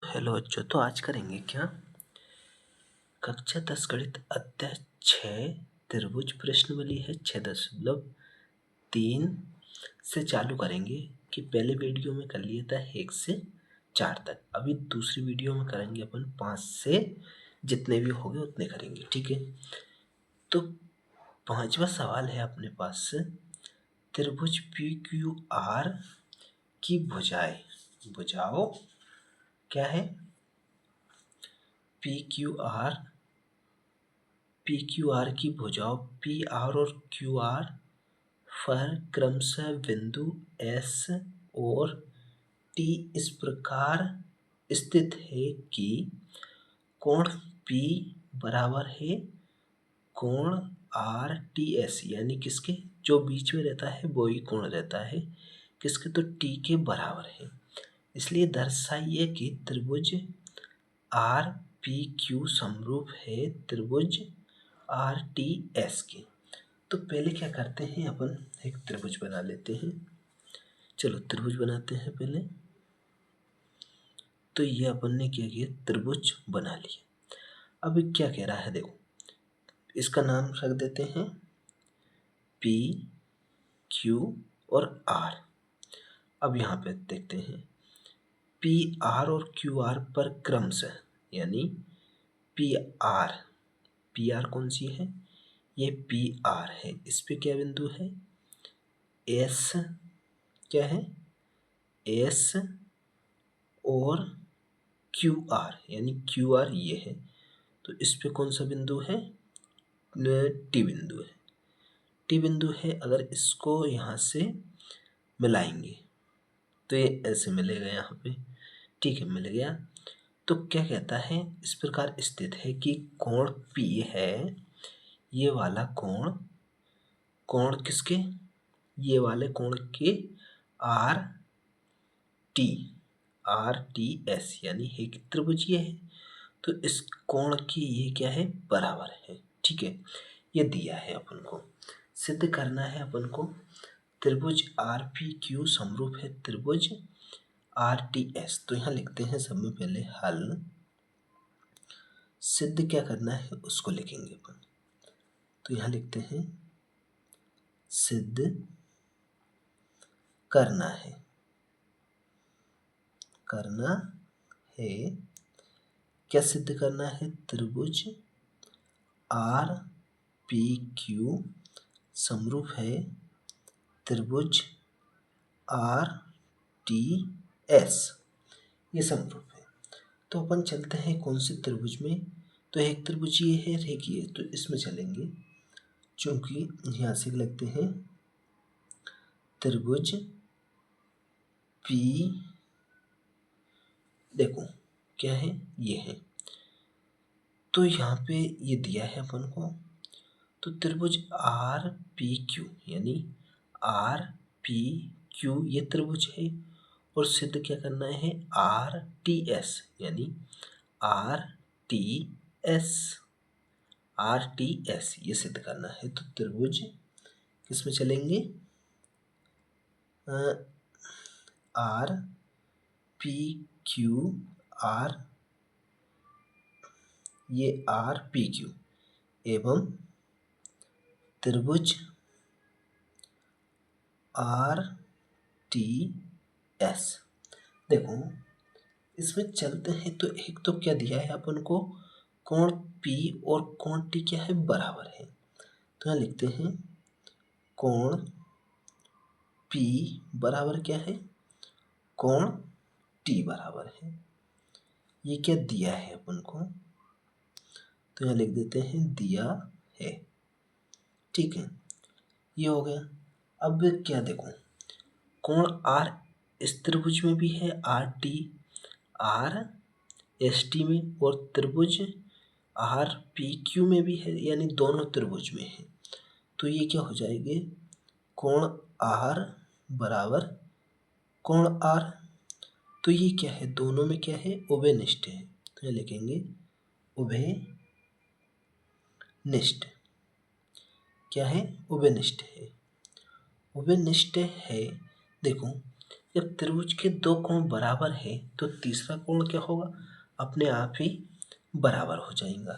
Hello बच्चों, तो आज करेंगे क्या? कक्षा 10 गणित अध्याय 6 त्रिभुज प्रश्नावली है 6.3 से चालू करेंगे कि पहले वीडियो में कर लिया था 1 से 4 तक। अभी दूसरी वीडियो में करेंगे अपन 5 से जितने भी होंगे उतने करेंगे, ठीक है। तो पांचवा सवाल है अपने पास, त्रिभुज पी क्यू आर की भुजाओं क्या है? पी क्यू आर की भुजाओं पी आर और क्यू आर पर क्रमशः बिंदु एस और टी इस प्रकार स्थित है कि कोण पी बराबर है कोण आर टी एस, यानी किसके जो बीच में रहता है वो ही कोण रहता है किसके, तो टी के बराबर है। इसलिए दर्शाइए कि त्रिभुज आर पी क्यू समरूप है त्रिभुज आर टी एस के। तो पहले क्या करते हैं, अपन एक त्रिभुज बना लेते हैं। चलो त्रिभुज बनाते हैं पहले। तो ये अपन ने क्या किया, त्रिभुज बना लिया। अब क्या कह रहा है, देखो इसका नाम रख देते हैं पी क्यू और आर। अब यहाँ पे देखते हैं पी आर और क्यू आर पर क्रमशः, यानी पी आर कौन सी है, ये पी आर है। इस पे क्या बिंदु है, एस, क्या है एस और क्यू आर, यानी क्यू आर ये है। तो इस पे कौन सा बिंदु है, टी बिंदु है। टी बिंदु है। अगर इसको यहाँ से मिलाएंगे तो ये ऐसे मिलेगा यहाँ पे, ठीक है, मिल गया। तो क्या कहता है, इस प्रकार स्थित है कि कोण पी है, ये वाला कोण किसके, ये वाले कोण के आर टी एस, यानी है कि त्रिभुजीय है। तो इस कोण की ये क्या है, बराबर है, ठीक है। ये दिया है, अपन को सिद्ध करना है। अपन को त्रिभुज आर पी क्यू समरूप है त्रिभुज आर टी एस। तो यहाँ लिखते हैं सब में पहले हल, सिद्ध क्या करना है उसको लिखेंगे अपन। तो यहाँ लिखते हैं सिद्ध करना है क्या सिद्ध करना है, त्रिभुज आर पी क्यू समरूप है त्रिभुज आर टी एस, ये समरूप है। तो अपन चलते हैं कौन से त्रिभुज में, तो एक त्रिभुज ये है रेखीय, तो इसमें चलेंगे। चूंकि यहाँ से लगते हैं त्रिभुज पी, देखो क्या है, ये है। तो यहाँ पे ये दिया है अपन को, तो त्रिभुज आर पी क्यू, यानी आर पी क्यू ये त्रिभुज है। और सिद्ध क्या करना है, आर टी एस, यानी आर टी एस ये सिद्ध करना है। तो त्रिभुज किसमें चलेंगे, आर पी क्यू आर, ये आर पी क्यू एवं त्रिभुज आर टी एस। देखो इसमें चलते हैं। तो एक तो क्या दिया है अपन को, कोण P और कोण T क्या है, बराबर है। तो यहाँ लिखते हैं कोण P बराबर क्या है, कोण T बराबर है। ये क्या दिया है अपन को, तो यहाँ लिख देते हैं दिया है, ठीक है, ये हो गया। अब क्या देखो, कोण R इस त्रिभुज में भी है, आर एस टी में, और त्रिभुज आर पी क्यू में भी है, यानी दोनों त्रिभुज में है। तो ये क्या हो जाएंगे, कोण R बराबर कोण R। तो ये क्या है, दोनों में क्या है, उभयनिष्ठ है। तो ये लिखेंगे उभयनिष्ठ, क्या है, उभयनिष्ठ है। देखो जब त्रिभुज के दो कोण बराबर है तो तीसरा कोण क्या होगा, अपने आप ही बराबर हो जाएगा।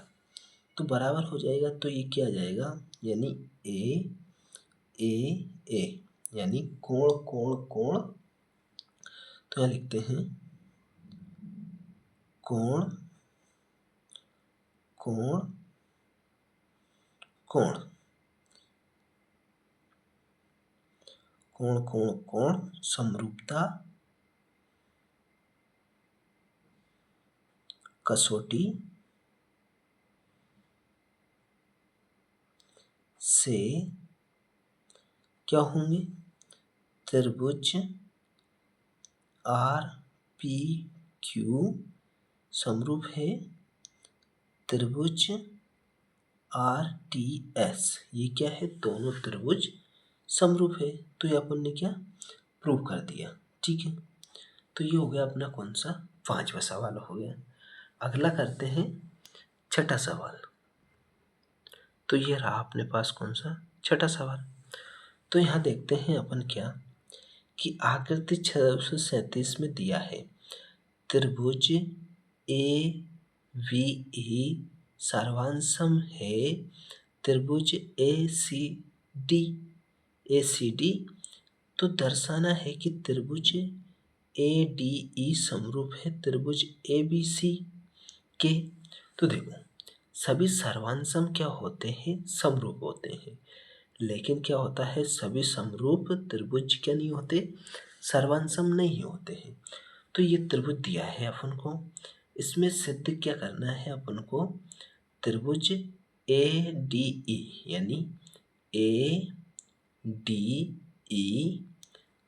तो बराबर हो जाएगा तो ये क्या आ जाएगा, यानी ए ए ए, यानी कोण कोण कोण। तो यहाँ लिखते हैं कोण कोण कोण, कोण कोण कोण समरूपता कसौटी से क्या होंगे, त्रिभुज आर पी क्यू समरूप है त्रिभुज आर टी एस। ये क्या है, दोनों त्रिभुज समरूप है। तो ये अपन ने क्या प्रूव कर दिया, ठीक है। तो ये हो गया अपना कौन सा, 5वां सवाल हो गया। अगला करते हैं 6ठा सवाल। तो ये रहा अपने पास कौन सा, 6ठा सवाल। तो यहाँ देखते हैं अपन क्या, कि आकृति 637 में दिया है त्रिभुज ए वी ई सर्वांशम है त्रिभुज ए सी डी। तो दर्शाना है कि त्रिभुज ए डी ई समरूप है त्रिभुज ए बी सी के। तो देखो, सभी सर्वांशम क्या होते हैं, समरूप होते हैं। लेकिन क्या होता है, सभी समरूप त्रिभुज क्या नहीं होते, सर्वांशम नहीं होते हैं। तो ये त्रिभुज दिया है अपन को, इसमें सिद्ध क्या करना है अपन को, त्रिभुज ए डी ई, यानी ए डी ई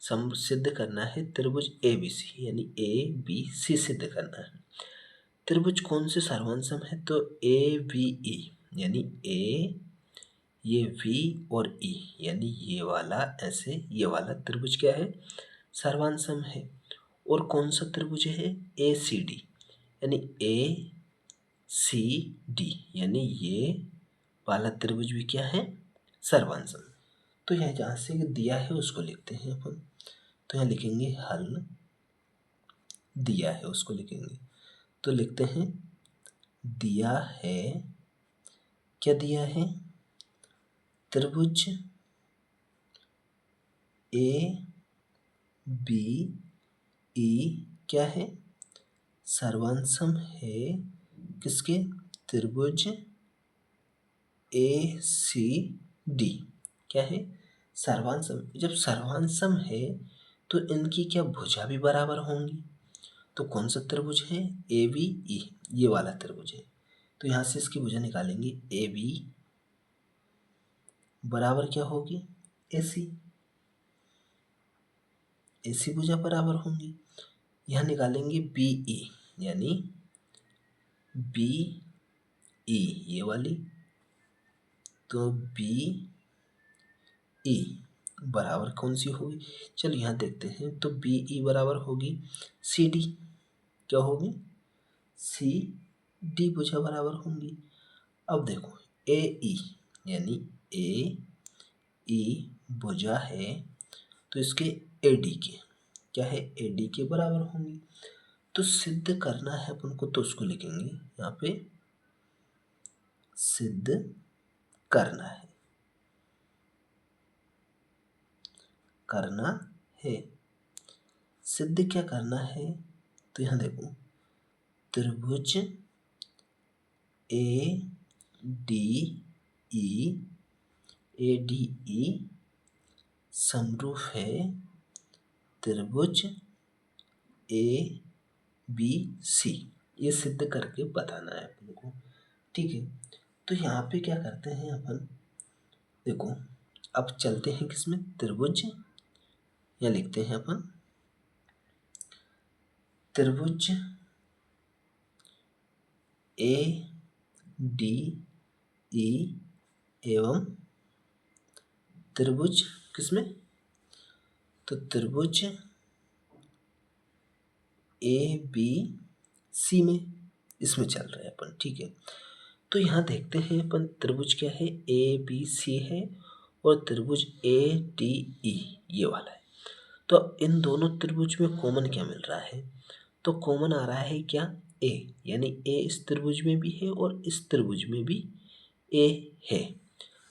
सिद्ध करना है त्रिभुज ए बी सी, यानी ए बी सी सिद्ध करना है। त्रिभुज कौन से सर्वांशम है, तो ए वी ई, यानी ए, ये वी और ई, यानी ये वाला ऐसे, ये वाला त्रिभुज क्या है, सर्वांशम है। और कौन सा त्रिभुज है, ए सी डी, यानी ए सी डी, यानी ये वाला त्रिभुज भी क्या है, सर्वांशम। तो यह जहाँ से दिया है उसको लिखते हैं अपन। तो यहाँ लिखेंगे हल, दिया है उसको लिखेंगे। तो लिखते हैं दिया है, क्या दिया है, त्रिभुज ए बी ई क्या है, सर्वांशम है किसके, त्रिभुज ए सी डी क्या है, सर्वांशम। जब सर्वांशम है तो इनकी क्या भुजा भी बराबर होंगी। तो कौन सा त्रिभुज है, ए बी ई, ये वाला त्रिभुज है। तो यहाँ से इसकी भुजा निकालेंगे, ए बी बराबर क्या होगी, ए सी, ए सी भुजा बराबर होंगी। यहाँ निकालेंगे बी ई, यानी बी ई ये वाली, तो बी ई बराबर कौन सी होगी, चलो यहाँ देखते हैं। तो बी ई बराबर होगी सी डी, क्या होगी, सी डी भुजा बराबर होंगी। अब देखो ए ई, यानी ए ई भुजा है तो इसके ए डी के क्या है, ए डी के बराबर होंगी। तो सिद्ध करना है अपन को, तो उसको लिखेंगे यहाँ पे सिद्ध करना है, करना है, सिद्ध क्या करना है। तो यहाँ देखो, त्रिभुज ए डी ई समरूप है त्रिभुज ए बी सी, ये सिद्ध करके बताना है अपन को, ठीक है। तो यहाँ पे क्या करते हैं अपन, देखो अब चलते हैं किसमें, त्रिभुज, या लिखते हैं अपन त्रिभुज ए डी ई एवं त्रिभुज किसमें, तो त्रिभुज ए बी सी में, इसमें चल रहे हैं अपन, ठीक है। तो यहाँ देखते हैं अपन, त्रिभुज क्या है, ए बी सी है और त्रिभुज ए डी ई ये वाला है। तो इन दोनों त्रिभुज में कॉमन क्या मिल रहा है? तो कॉमन आ रहा है क्या? ए, यानी ए इस त्रिभुज में भी है और इस त्रिभुज में भी ए है।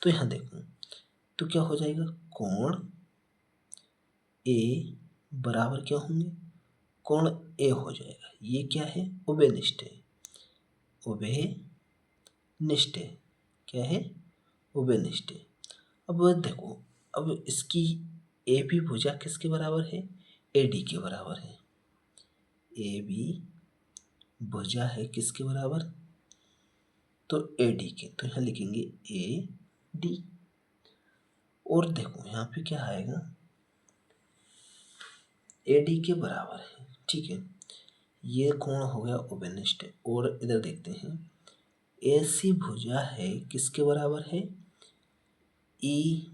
तो यहाँ देखो, तो क्या हो जाएगा? कोण ए बराबर क्या होंगे? कोण ए हो जाएगा। ये क्या है? उभयनिष्ठ है। उभयनिष्ठ है। क्या है? उभयनिष्ठ है। अब देखो, अब इसकी ए बी भुजा किसके बराबर है? ए डी के बराबर है। ए बी भुजा है किसके बराबर? तो ए डी के। तो यहाँ लिखेंगे ए डी। और देखो यहाँ पे क्या आएगा? ए डी के बराबर है। ठीक है, ये कोण हो गया उभयनिष्ठ। और इधर देखते हैं, ए सी भुजा है किसके बराबर है? ई।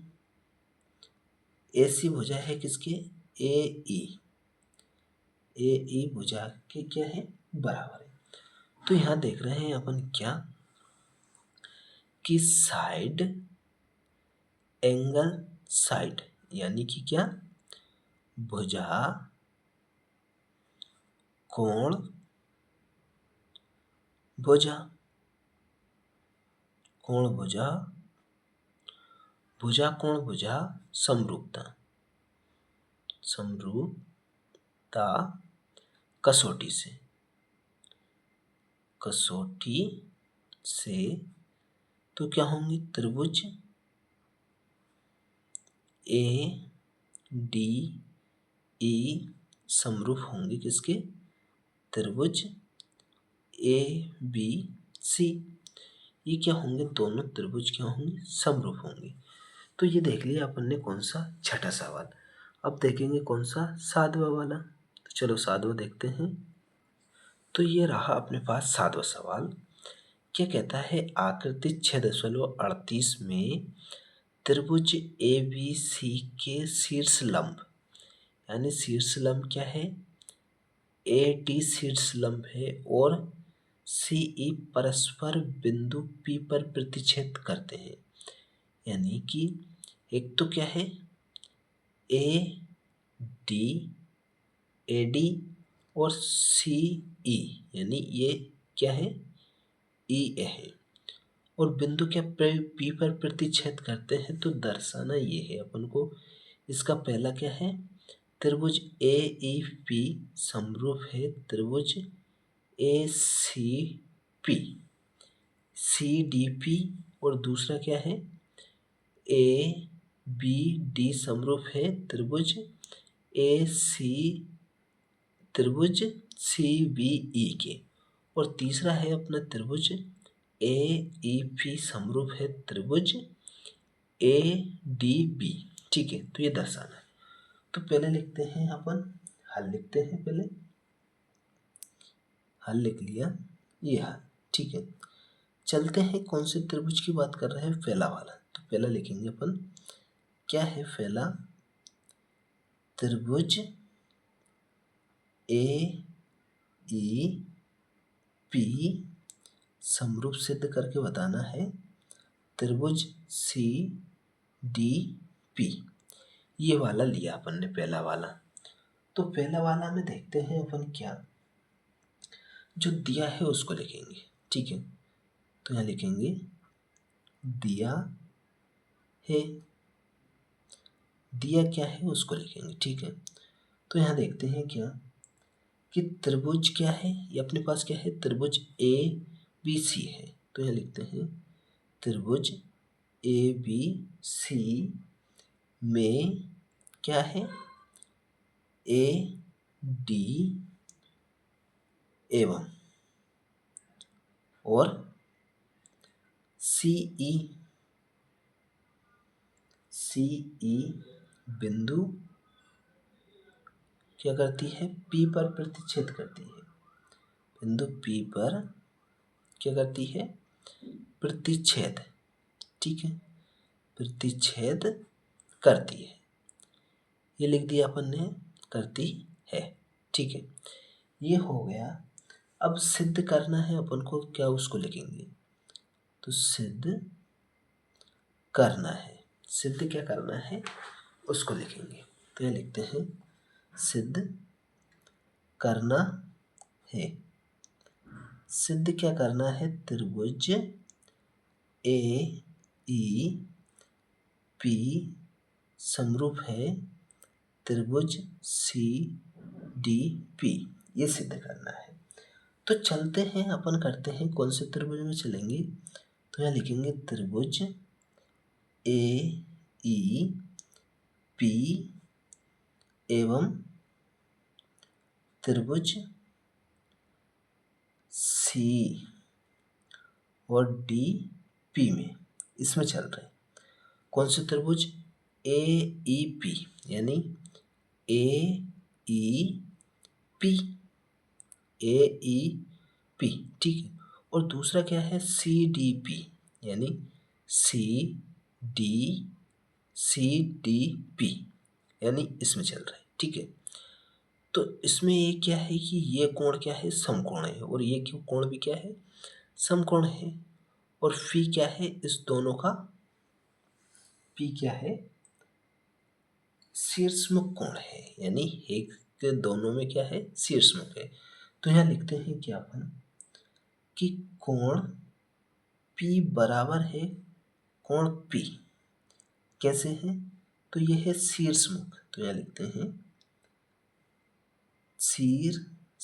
ए सी भुजा है किसके? ए ई। ए ई भुजा के क्या है? बराबर है। तो यहाँ देख रहे हैं अपन क्या, कि साइड एंगल साइड, यानी कि क्या? भुजा कोण भुजा, कोण भुजा, भुजा कोण भुजा समरूपता, समरूपता कसौटी से, कसौटी से तो क्या होंगे? त्रिभुज ए डी ई समरूप होंगे किसके? त्रिभुज ए बी सी। ये क्या होंगे? दोनों त्रिभुज क्या होंगे? समरूप होंगे। तो ये देख लिया अपन ने कौन सा? छठा सवाल। अब देखेंगे कौन सा? सातवां वाला। तो चलो सातवां देखते हैं। तो ये रहा अपने पास सातवां सवाल। क्या कहता है? आकृति 6.38 में त्रिभुज ए बी सी के शीर्ष लंब, यानी शीर्ष लंब क्या है? ए डी शीर्ष लंब है और सी ई परस्पर बिंदु पी पर प्रतिच्छेद करते हैं। यानी कि एक तो क्या है? ए डी, ए डी और सी ई, यानी ये क्या है? ई ए है। और बिंदु क्या पी पर प्रतिच्छेद करते हैं। तो दर्शाना ये है अपन को। इसका पहला क्या है? त्रिभुज ए ई पी समरूप है त्रिभुज A C P, C D P. और दूसरा क्या है? ए बी डी समरूप है त्रिभुज ए सी, त्रिभुज सी बी ई के। और तीसरा है अपना त्रिभुज ए ई पी समरूप है त्रिभुज ए डी बी। ठीक है, तो ये दर्शाना है। तो पहले लिखते हैं अपन, हल लिखते हैं पहले। हल लिख लिया, ये हल। ठीक है, चलते हैं कौन से त्रिभुज की बात कर रहे हैं? पहला वाला। तो पहला लिखेंगे अपन, क्या है पहला? त्रिभुज ए ई पी समरूप सिद्ध करके बताना है त्रिभुज सी डी पी। ये वाला लिया अपन ने, पहला वाला। तो पहला वाला में देखते हैं अपन क्या, जो दिया है उसको लिखेंगे। ठीक है, तो यहाँ लिखेंगे दिया है, दिया क्या है उसको लिखेंगे। ठीक है, तो यहाँ देखते हैं क्या, कि त्रिभुज क्या है? ये अपने पास क्या है? त्रिभुज ए बी सी है। तो यहाँ लिखते हैं त्रिभुज ए बी सी में क्या है? ए डी एवं और सी ई बिंदु क्या करती है? पी पर प्रतिच्छेद करती है। बिंदु पी पर क्या करती है? प्रतिच्छेद। ठीक है, प्रतिच्छेद करती है। ये लिख दिया अपन ने, करती है। ठीक है, ये हो गया। अब सिद्ध करना है अपन को, क्या उसको लिखेंगे? तो सिद्ध करना है, सिद्ध क्या करना है उसको लिखेंगे। तो ये लिखते हैं सिद्ध करना है। सिद्ध क्या करना है? त्रिभुज ए ई पी समरूप है त्रिभुज सी डी पी, ये सिद्ध करना है। तो चलते हैं, अपन करते हैं, कौन से त्रिभुज में चलेंगे? तो यहाँ लिखेंगे त्रिभुज ए ई पी एवं त्रिभुज सी और डी पी में, इसमें चल रहे हैं। कौन से त्रिभुज? ए ई पी, यानी ए ई पी, ए ई पी, ठीक है। और दूसरा क्या है? सी डी पी, यानी सी डी पी, यानी इसमें चल रहा है, ठीक है। तो इसमें ये क्या है कि ये कोण क्या है? समकोण है, और ये क्यों कोण भी क्या है? समकोण है। और फी क्या है? इस दोनों का पी क्या है? शीर्षमुख कोण है, यानी एक के दोनों में क्या है? शीर्षमुख है। तो यहाँ लिखते हैं क्या अपन कि कोण पी बराबर है कोण पी। कैसे है? तो ये है शीर्षमुख, तो यहाँ लिखते हैं शीर्षमुख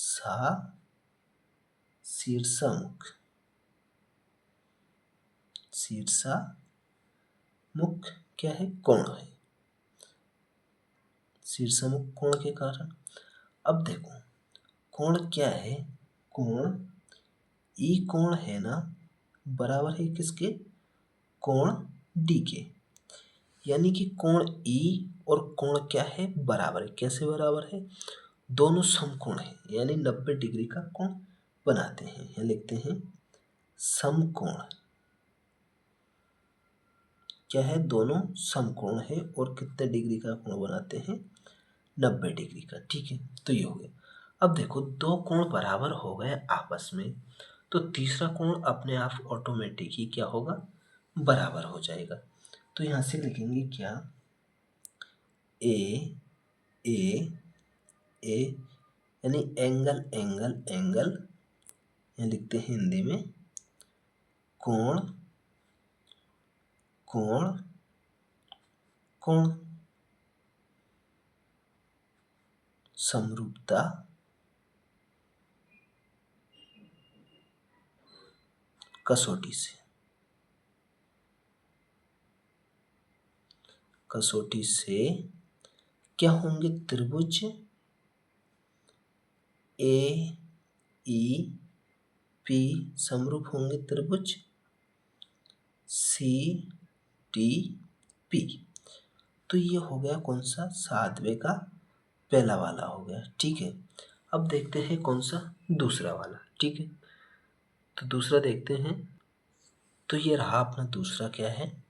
क्या है? कोण है, शीर्षमुख कोण के कारण। अब देखो कोण क्या है? कोण ई कोण है ना, बराबर है किसके? कोण डी के। यानी कि कोण ई और कोण क्या है? बराबर है। कैसे बराबर है? दोनों समकोण है, यानी 90 डिग्री का कोण बनाते हैं। यहाँ लिखते हैं समकोण क्या है? दोनों समकोण है, और कितने डिग्री का कोण बनाते हैं? 90 डिग्री का, ठीक है। तो ये हो गया। अब देखो दो कोण बराबर हो गए आपस में, तो तीसरा कोण अपने आप ऑटोमेटिक ही क्या होगा? बराबर हो जाएगा। तो यहाँ से लिखेंगे क्या? ए ए ए, यानी एंगल एंगल एंगल, यहाँ लिखते हैं हिंदी में कोण कोण कोण। समरूपता कसौटी से क्या होंगे? त्रिभुज ए ई पी समरूप होंगे त्रिभुज सी डी पी। तो ये हो गया कौन सा? सातवें का पहला वाला हो गया, ठीक है। अब देखते हैं कौन सा? दूसरा वाला, ठीक है। तो दूसरा देखते हैं। तो ये रहा अपना दूसरा, क्या है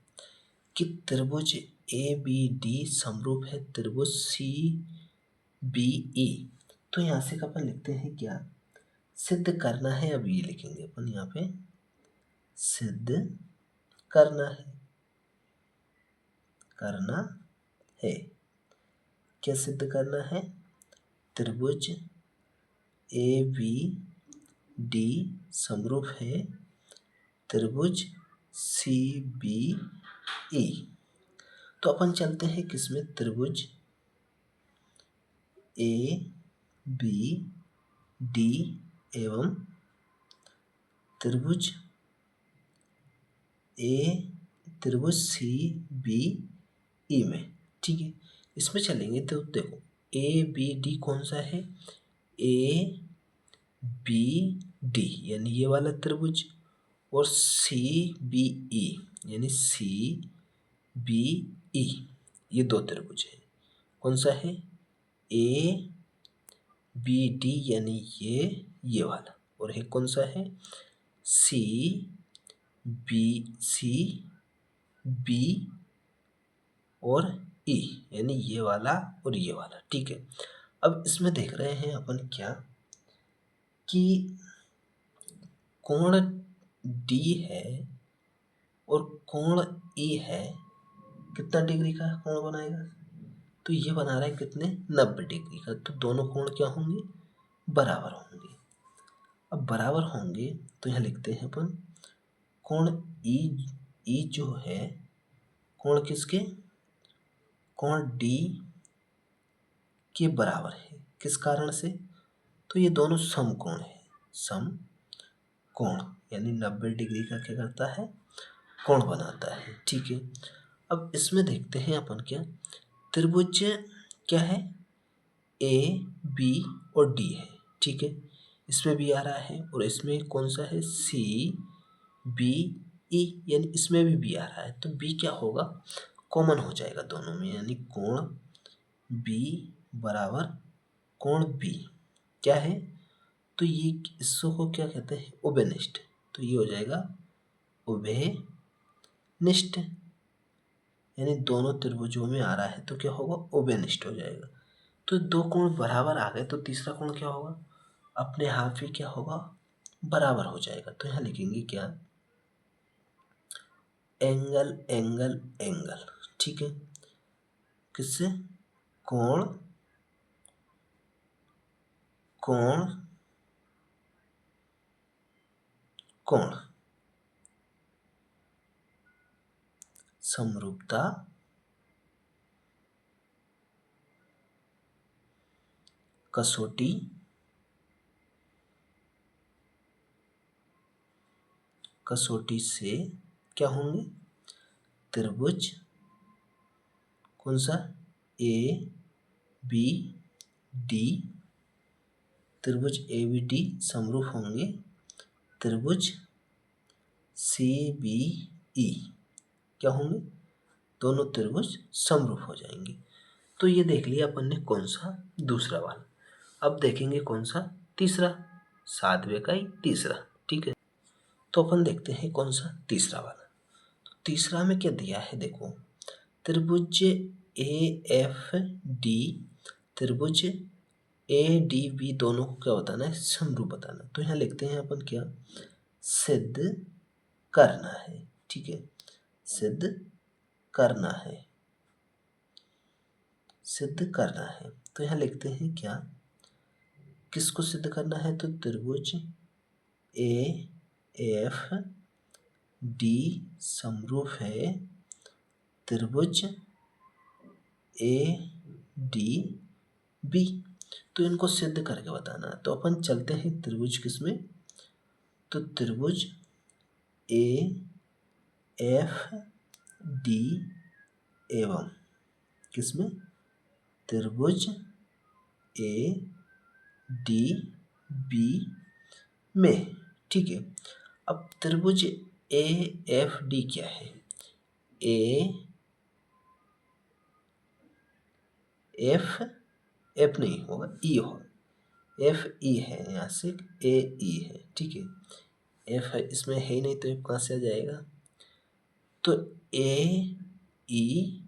कि त्रिभुज ए बी डी समरूप है त्रिभुज सी बी ई। तो यहाँ से अपन लिखते हैं क्या? सिद्ध करना है। अब ये लिखेंगे अपन यहाँ पे सिद्ध करना है। क्या सिद्ध करना है? त्रिभुज ए बी डी समरूप है त्रिभुज सी बी ई। तो अपन चलते हैं किसमें? त्रिभुज ए बी डी एवं त्रिभुज सी बी ई में, ठीक है। इसमें चलेंगे तो देखो ए बी डी कौन सा है? ए बी डी, यानी ये वाला त्रिभुज, और सी बी ई, यानी सी बी ई, ये दो त्रिभुज है। कौन सा है? ए बी डी, यानी ये वाला, और है कौन सा है? सी बी और ई, यानी ये वाला और ये वाला, ठीक है। अब इसमें देख रहे हैं अपन क्या कि कोण डी है और कोण ई है, कितना डिग्री का कोण बनाएगा? तो ये बना रहा है कितने 90 डिग्री का, तो दोनों कोण क्या होंगे बराबर होंगे। अब बराबर होंगे तो यहाँ लिखते हैं अपन कोण ई जो है कोण किसके कोण डी के बराबर है। किस कारण से, तो ये दोनों समकोण है, समकोण यानी 90 डिग्री का क्या करता है कोण बनाता है। ठीक है, अब इसमें देखते हैं अपन क्या त्रिभुज क्या है ए बी और डी है। ठीक है, इसमें भी आ रहा है और इसमें कौन सा है सी बी ई, यानी इसमें भी बी आ रहा है, तो बी क्या होगा कॉमन हो जाएगा दोनों में, यानी कोण बी बराबर कोण बी क्या है, तो ये इसको क्या कहते हैं उभयनिष्ठ, तो ये हो जाएगा उभयनिष्ठ, यानी दोनों त्रिभुजों में आ रहा है तो क्या होगा उभयनिष्ठ हो जाएगा। तो दो कोण बराबर आ गए तो तीसरा कोण क्या होगा अपने हाथ ही क्या होगा बराबर हो जाएगा। तो यहाँ लिखेंगे क्या एंगल एंगल एंगल। ठीक है, किससे कोण कोण कोण समरूपता कसौटी कसौटी से क्या होंगे त्रिभुज कौन सा ए बी डी, त्रिभुज ए बी डी समरूप होंगे त्रिभुज सी बी ई, क्या होंगे दोनों त्रिभुज समरूप हो जाएंगे। तो ये देख लिया अपन ने कौन सा दूसरा वाला। अब देखेंगे कौन सा तीसरा, 7वें का ही तीसरा। ठीक है, तो अपन देखते हैं कौन सा तीसरा वाला। तो तीसरा में क्या दिया है देखो त्रिभुज ए एफ डी, त्रिभुज ए डी बी दोनों को क्या बताना है समरूप बताना। तो यहाँ लिखते हैं अपन क्या सिद्ध करना है। ठीक है, सिद्ध करना है, सिद्ध करना है। तो यहाँ लिखते हैं क्या किसको सिद्ध करना है, तो त्रिभुज ए एफ डी समरूप है त्रिभुज ए डी बी, तो इनको सिद्ध करके बताना है। तो अपन चलते हैं त्रिभुज किसमें, तो त्रिभुज ए एफ डी एवं किसमें त्रिभुज ए डी बी में। ठीक है, अब त्रिभुज ए एफ डी क्या है, ए एफ एफ नहीं होगा ई होगा, एफ ई है, यहाँ से ए ई है। ठीक है, एफ है इसमें है ही नहीं तो एफ कहाँ से आ जाएगा, तो A E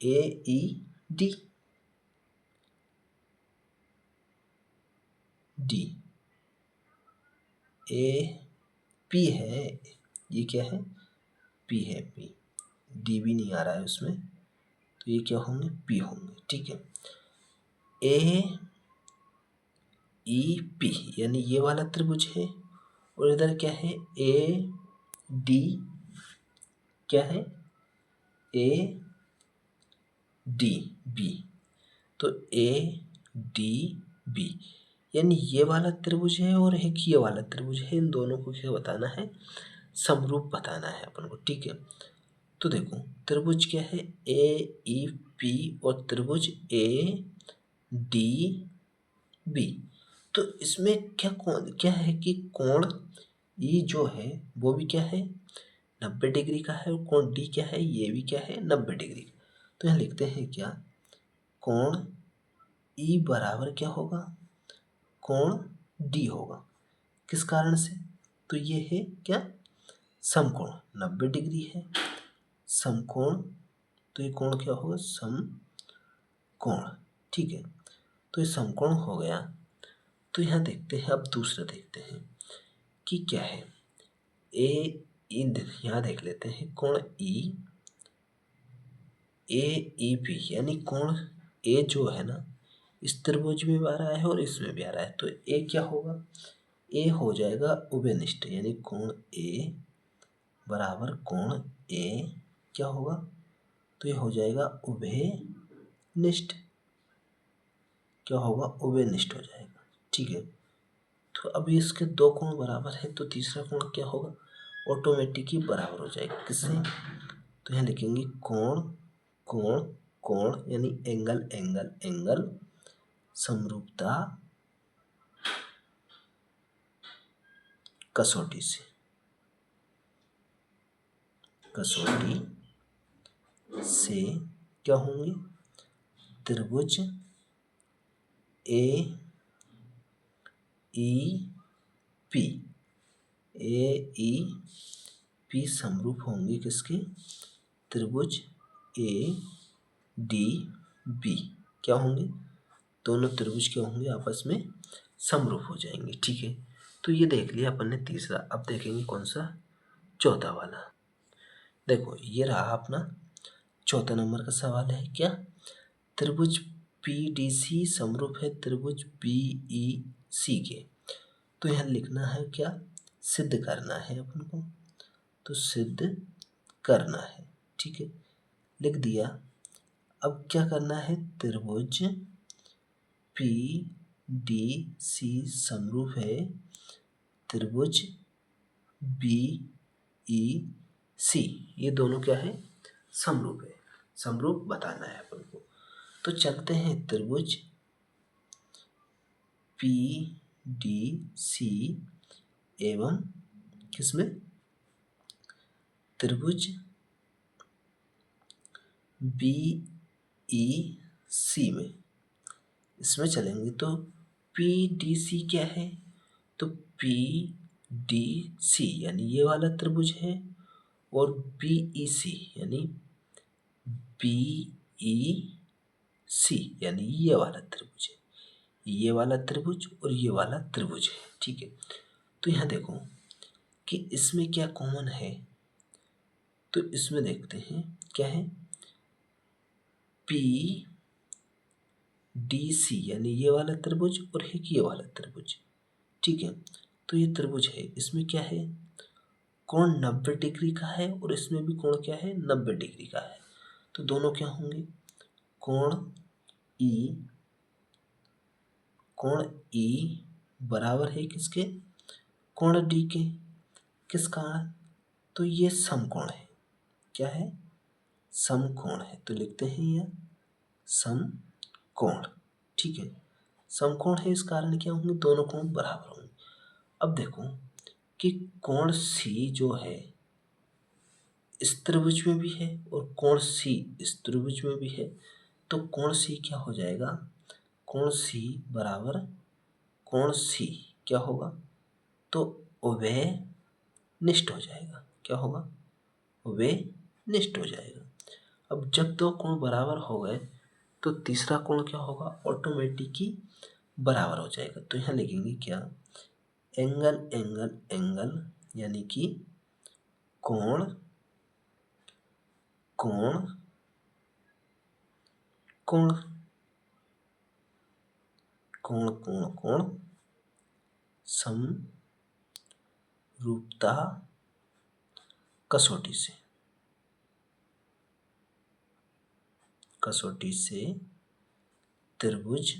D D, A P है, ये क्या है पी है, पी डी भी नहीं आ रहा है उसमें, तो ये क्या होंगे पी होंगे। ठीक है, ए ई पी यानी ये वाला त्रिभुज है और इधर क्या है ए डी क्या है ए डी बी, तो ए डी बी यानी ये वाला त्रिभुज है और एक ये वाला त्रिभुज है, इन दोनों को क्या बताना है समरूप बताना है अपन को। ठीक है, तो देखो त्रिभुज क्या है ए ई पी और त्रिभुज ए डी बी, तो इसमें क्या है कि कोण ई जो है वो भी क्या है 90 डिग्री का है और कोण डी क्या है ये भी क्या है 90 डिग्री का। तो यहाँ लिखते हैं क्या कोण ई बराबर क्या होगा कोण डी होगा। किस कारण से, तो ये है क्या समकोण 90 डिग्री है, समकोण तो ये कोण क्या होगा समकोण। ठीक है, तो ये समकोण हो गया। तो यहाँ देखते हैं अब दूसरा देखते हैं कि क्या है यहाँ देख लेते हैं कोण ई AEP यानी कोण ए जो है ना इस त्रिभुज में भी आ रहा है और इसमें भी आ रहा है, तो ए क्या होगा, ए हो जाएगा उभयनिष्ठ, यानी कोण ए बराबर कोण ए क्या होगा, तो ये हो जाएगा उभयनिष्ठ, क्या होगा, उभयनिष्ठ हो जाएगा। ठीक है, तो अभी इसके दो कोण बराबर है तो तीसरा कोण क्या होगा, ऑटोमेटिक ही बराबर हो जाएगा किससे, तो यहाँ लिखेंगे कोण कोण कोण यानी एंगल एंगल एंगल समरूपता कसौटी से, कसौटी से क्या होंगे, त्रिभुज AEP AEP समरूप होंगे किसके, त्रिभुज ADB, क्या होंगे, दोनों त्रिभुज क्या होंगे, आपस में समरूप हो जाएंगे। ठीक है, तो ये देख लिया अपन ने तीसरा। अब देखेंगे कौन सा, चौथा वाला। देखो ये रहा अपना चौथा नंबर का सवाल है, क्या त्रिभुज PDC समरूप है त्रिभुज BEC के, तो यहाँ लिखना है क्या, सिद्ध करना है अपन को, तो सिद्ध करना है। ठीक है, लिख दिया। अब क्या करना है, त्रिभुज PDC समरूप है त्रिभुज BEC, ये दोनों क्या है, समरूप है, समरूप बताना है अपन को। तो चलते हैं त्रिभुज PDC एवं किसमें, त्रिभुज BEC में, इसमें चलेंगे। तो PDC क्या है, तो PDC यानी ये वाला त्रिभुज है, और BEC यानी BEC यानी ये वाला त्रिभुज है, ये वाला त्रिभुज और ये वाला त्रिभुज है। ठीक है, तो यहाँ देखो कि इसमें क्या कॉमन है, तो इसमें देखते हैं क्या है, PDC यानी ये वाला त्रिभुज और एक ये वाला त्रिभुज। ठीक है, तो ये त्रिभुज है, इसमें क्या है, कोण 90 डिग्री का है और इसमें भी कोण क्या है, 90 डिग्री का है, तो दोनों क्या होंगे, कोण E बराबर है किसके, कोण D के, किस कारण, तो ये समकोण है, क्या है, समकोण है, तो लिखते हैं यह समकोण। ठीक है, समकोण है, इस कारण क्या होंगे, दोनों कोण बराबर होंगे। अब देखो कि कोण C जो है इस त्रिभुज में भी है और कोण C इस त्रिभुज में भी है, तो कोण C क्या हो जाएगा, कोण C बराबर कोण C क्या होगा, तो उभयनिष्ठ हो जाएगा, क्या होगा, उभयनिष्ठ हो जाएगा। अब जब दो कोण बराबर हो गए तो तीसरा कोण क्या होगा, ऑटोमेटिक ही बराबर हो जाएगा। तो यहाँ लिखेंगे क्या, एंगल एंगल एंगल यानी कि कोण कोण कोण कोण कोण कोण समरूपता कसौटी से, कसौटी से त्रिभुज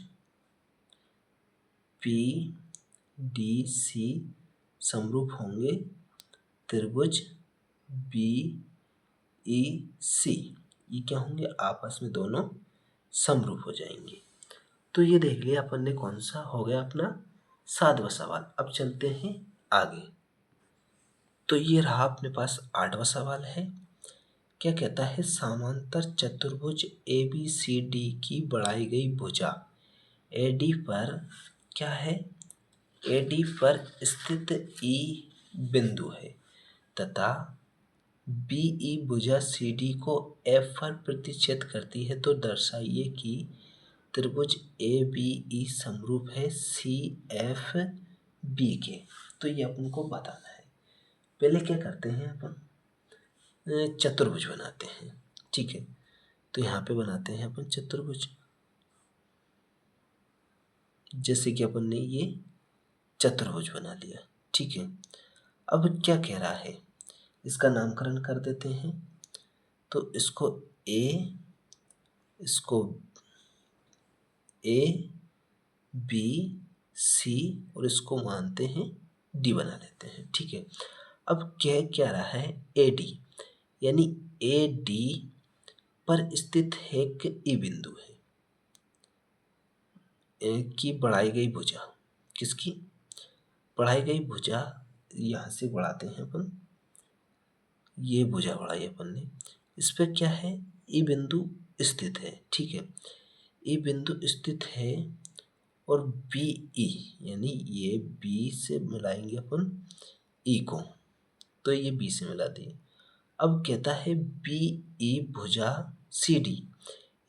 PDC समरूप होंगे त्रिभुज BEC, ये क्या होंगे, आपस में दोनों समरूप हो जाएंगे। तो ये देख लिया अपन ने कौन सा हो गया अपना 7वां सवाल। अब चलते हैं आगे। तो ये रहा अपने पास 8वां सवाल है, क्या कहता है, समांतर चतुर्भुज ABCD की बढ़ाई गई भुजा AD पर क्या है, AD पर स्थित E बिंदु है तथा BE भुजा CD को F पर प्रतिच्छेद करती है, तो दर्शाइए कि त्रिभुज ABE समरूप है CFB के। तो ये अपन को बताना है। पहले क्या करते हैं अपन, चतुर्भुज बनाते हैं। ठीक है, तो यहाँ पे बनाते हैं अपन चतुर्भुज। जैसे कि अपन ने ये चतुर्भुज बना लिया, ठीक है। अब क्या कह रहा है, इसका नामकरण कर देते हैं। तो इसको ए बी सी और इसको मानते हैं डी बना लेते हैं, ठीक है। अब क्या रहा है, ए डी, यानी ए डी पर स्थित है एक ई बिंदु है, की बढ़ाई गई भुजा। किसकी बढ़ाई गई भुजा? यहाँ से बढ़ाते हैं अपन, ये भुजा बढ़ाई अपन ने। इस पे क्या है, ई बिंदु स्थित है, ठीक है। ई बिंदु स्थित है और बी ई, यानी ये बी से मिलाएंगे अपन ई को, तो ये बी से मिला दिए। अब कहता है बी ई भुजा सी डी,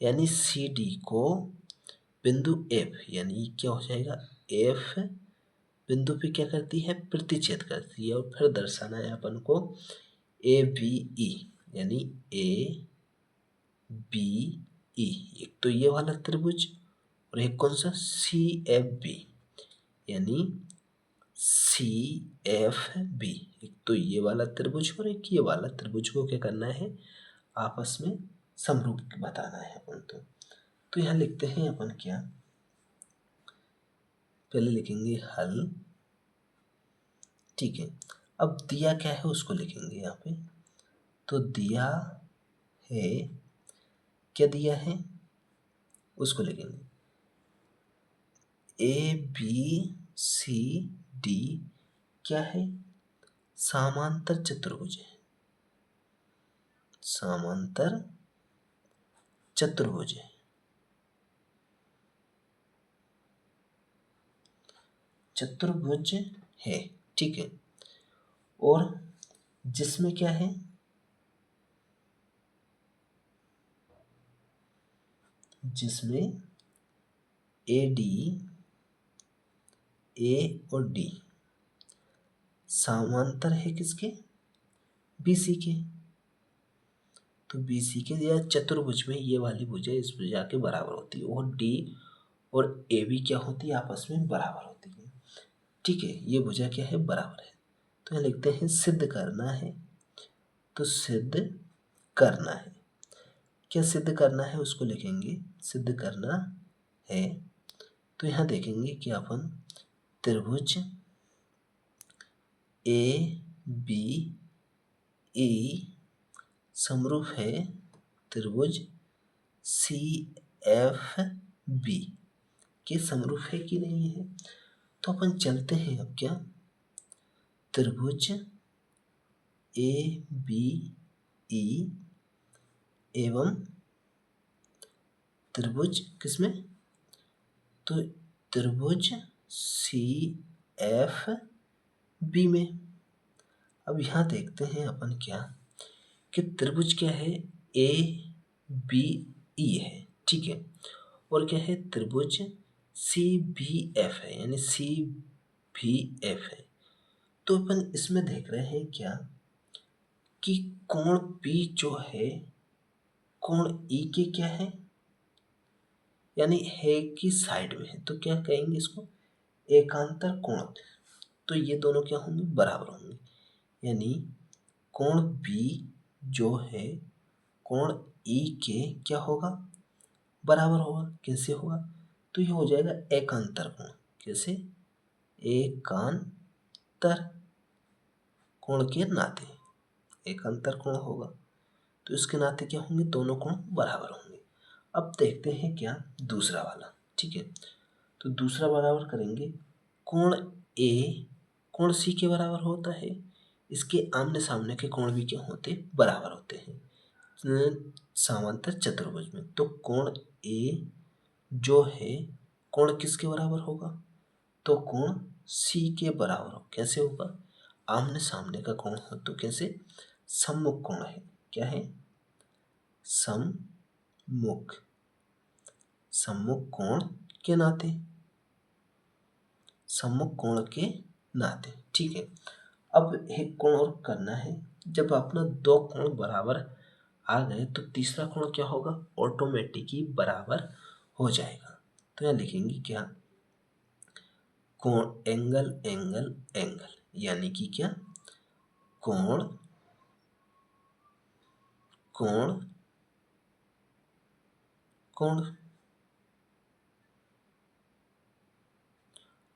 यानी सी डी को बिंदु एफ, यानी क्या हो जाएगा, एफ बिंदु पे क्या करती है, प्रतिच्छेद करती है। और फिर दर्शाना है अपन को ए बी ई, यानी ए बी ई, एक तो ये वाला त्रिभुज और एक कौन सा, सी एफ बी, यानी सी एफ बी, एक तो ये वाला त्रिभुज और एक ये वाला त्रिभुज को क्या करना है, आपस में समरूप बताना है अपन। तो यहाँ लिखते हैं अपन क्या, पहले लिखेंगे हल, ठीक है। अब दिया क्या है उसको लिखेंगे यहाँ पे। तो दिया है, क्या दिया है उसको लिखेंगे, ए बी सी डी क्या है, समांतर चतुर्भुज है, समांतर चतुर्भुज है, चतुर्भुज है, ठीक है। और जिसमें क्या है, जिसमें ए डी, ए और डी समांतर है किसके, बीसी के। तो बीसी के या चतुर्भुज में ये वाली भुजा इस भुजा के बराबर होती है, और डी और ए बी क्या होती है, आपस में बराबर होती है, ठीक है। ये भुजा क्या है, बराबर है। तो यहाँ लिखते हैं सिद्ध करना है। तो सिद्ध करना है, क्या सिद्ध करना है उसको लिखेंगे, सिद्ध करना है। तो यहाँ देखेंगे कि अपन त्रिभुज ए बी ई समरूप है त्रिभुज सी एफ बी के समरूप है कि नहीं है। तो अपन चलते हैं अब क्या, त्रिभुज ए बी ई एवं त्रिभुज किसमें, तो त्रिभुज सी एफ बी में। अब यहाँ देखते हैं अपन क्या, कि त्रिभुज क्या है, ए बी ई है, ठीक है। और क्या है, त्रिभुज सी बी एफ है, यानी सी भी एफ है। तो अपन इसमें देख रहे हैं क्या, कि कोण बी जो है कोण ई के क्या है, यानी है कि साइड में है, तो क्या कहेंगे इसको, एकांतर कोण। तो ये दोनों क्या होंगे, बराबर होंगे, यानी कोण बी जो है कोण ई के क्या होगा, बराबर होगा। कैसे होगा, तो ये हो जाएगा एकांतर कोण। कैसे, एकांतर कोण के नाते एकांतर कोण होगा, तो इसके नाते क्या होंगे, दोनों कोण बराबर होंगे। अब देखते हैं क्या दूसरा वाला, ठीक है। तो दूसरा बराबर करेंगे, कोण ए कोण सी के बराबर होता है, इसके आमने सामने के कोण भी क्या होते, बराबर होते हैं समांतर चतुर्भुज में। तो कोण ए जो है कोण किसके बराबर होगा, तो कोण सी के बराबर हो। कैसे होगा, आमने सामने का कोण हो तो कैसे, सम्मुख कोण है, क्या है, सम्मुख, सम्मुख कोण के नाते, सम्मुख कोण के नाते, ठीक है। अब एक कोण और करना है, जब अपना दो कोण बराबर आ गए तो तीसरा कोण क्या होगा, ऑटोमेटिक ही बराबर हो जाएगा। तो यहाँ लिखेंगे क्या, कोण एंगल एंगल एंगल, यानी कि क्या, कोण कोण कोण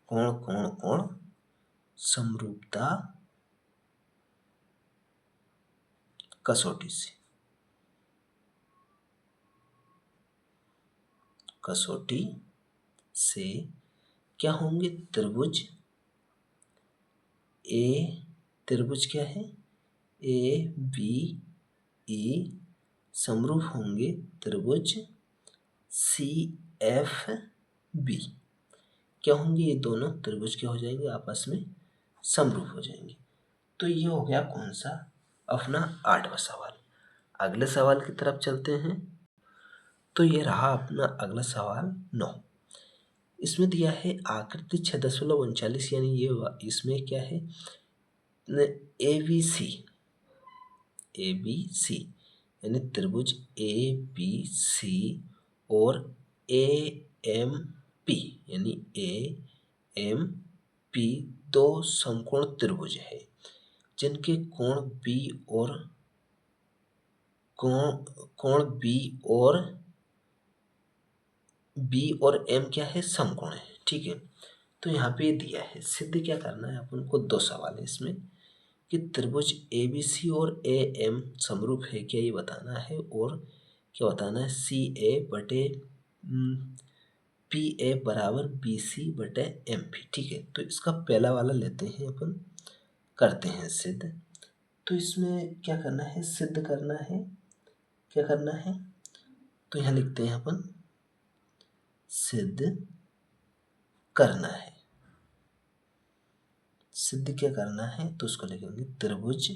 कोण कोण कोण समरूपता कसौटी से, कसौटी से क्या होंगे, त्रिभुज ए, त्रिभुज क्या है, ए बी ई समरूप होंगे त्रिभुज सी एफ बी। क्या होंगे, ये दोनों त्रिभुज क्या हो जाएंगे, आपस में समरूप हो जाएंगे। तो ये हो गया कौन सा, अपना 8वां सवाल। अगले सवाल की तरफ चलते हैं। तो ये रहा अपना अगला सवाल 9। इसमें दिया है आकृति 6.39, यानी ये इसमें क्या है, ए बी सी यानी त्रिभुज ए बी सी और ए एम पी यानी ए एम पी दो समकोण त्रिभुज है, जिनके कोण बी और एम क्या है, समकोण है। ठीक है, तो यहाँ पे दिया है, सिद्ध क्या करना है अपन को, 2 सवाल है इसमें कि त्रिभुज ए बी सी और ए एम समरूप है क्या, ये बताना है। और क्या बताना है, सी ए बटे पी ए बराबर बी सी बटे एम पी। ठीक है, तो इसका पहला वाला लेते हैं अपन, करते हैं सिद्ध। तो इसमें क्या करना है, सिद्ध करना है, क्या करना है, तो यहाँ लिखते हैं अपन, सिद्ध करना है। सिद्ध क्या करना है, तो उसको लिखेंगे त्रिभुज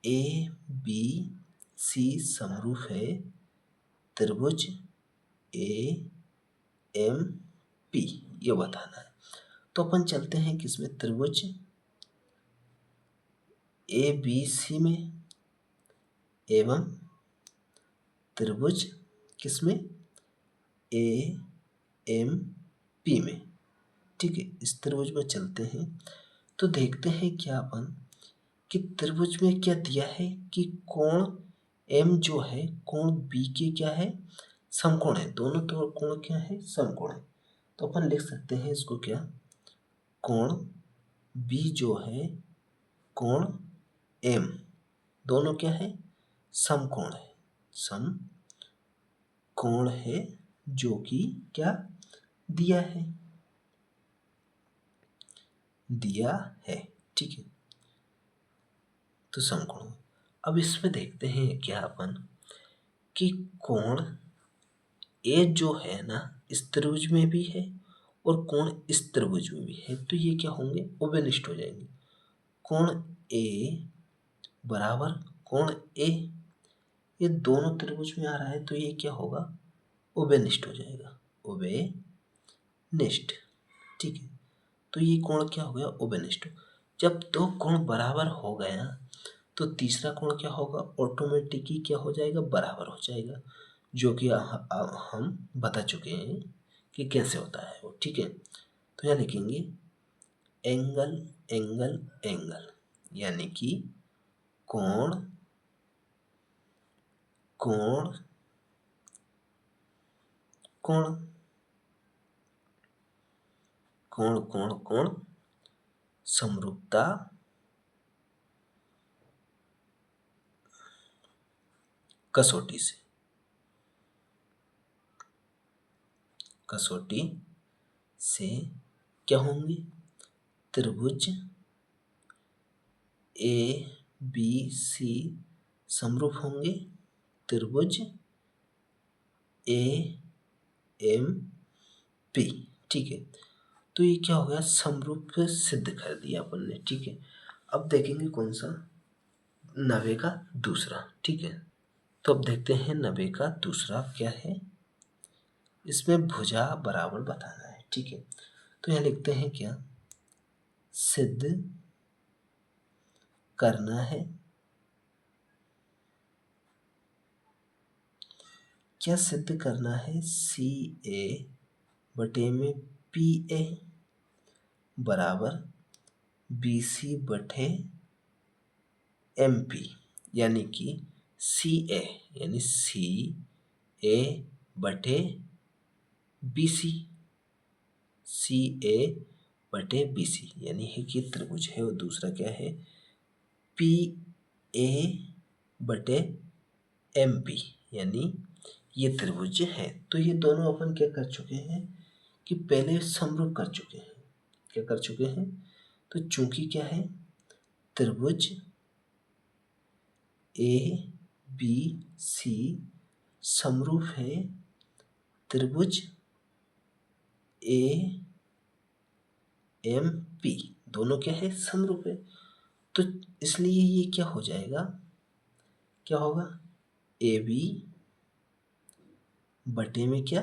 ए बी सी समरूप है त्रिभुज ए एम पी, ये बताना है। तो अपन चलते हैं किसमें, त्रिभुज ए बी सी में एवं त्रिभुज किसमें, ए एम पी में। ठीक है, इस त्रिभुज में चलते हैं तो देखते हैं क्या अपन कि त्रिभुज में क्या दिया है कि कोण एम जो है कोण बी के क्या है, समकोण है। दोनों तो कोण क्या है, समकोण है। तो अपन लिख सकते हैं इसको क्या, कोण बी जो है कोण एम दोनों क्या है, समकोण है, समकोण है, जो कि क्या दिया है, दिया है। ठीक है, तो समकोण। अब इसमें देखते हैं क्या अपन कि कोण ए जो है ना इस त्रिभुज में भी है और कोण इस त्रिभुज में भी है, तो ये क्या होंगे, उभयनिष्ठ हो जाएंगे। कोण ए बराबर कोण ए, ये दोनों त्रिभुज में आ रहा है तो ये क्या होगा, उभयनिष्ठ हो जाएगा, उभयनिष्ठ। ठीक है, तो ये कोण क्या हो गया, उभयनिष्ठ। जब दो कोण बराबर हो गया तो तीसरा कोण क्या होगा, ऑटोमेटिक ही क्या हो जाएगा, बराबर हो जाएगा, जो कि हम बता चुके हैं कि कैसे होता है वो। ठीक है, तो यहाँ लिखेंगे एंगल एंगल एंगल, यानी कि कोण कोण कोण कोण कोण कोण समरूपता कसौटी से, कसौटी से क्या होंगे, त्रिभुज ए बी सी समरूप होंगे त्रिभुज ए एम पी। ठीक है, तो ये क्या हो गया, समरूप सिद्ध कर दिया अपन ने। ठीक है, अब देखेंगे कौन सा, 90 का दूसरा। ठीक है, तो अब देखते हैं 90 का दूसरा क्या है, इसमें भुजा बराबर बताना है। ठीक है, तो यहाँ लिखते हैं क्या, सिद्ध करना है क्या सिद्ध करना है? सी ए बटे में पी ए बराबर बी सी बटे एम पी, यानी कि सी ए यानी सी ए बटे बी सी ए बटे बी सी, यानी है कि त्रिभुज है। और दूसरा क्या है? पी ए बटे एम पी, यानी ये त्रिभुज है। तो ये दोनों अपन क्या कर चुके हैं कि पहले समरूप कर चुके हैं। क्या कर चुके हैं? तो चूंकि क्या है, त्रिभुज ए बी सी समरूप है त्रिभुज ए एम पी, दोनों क्या है? समरूप है। तो इसलिए ये क्या हो जाएगा? क्या होगा? ए बी बटे में क्या?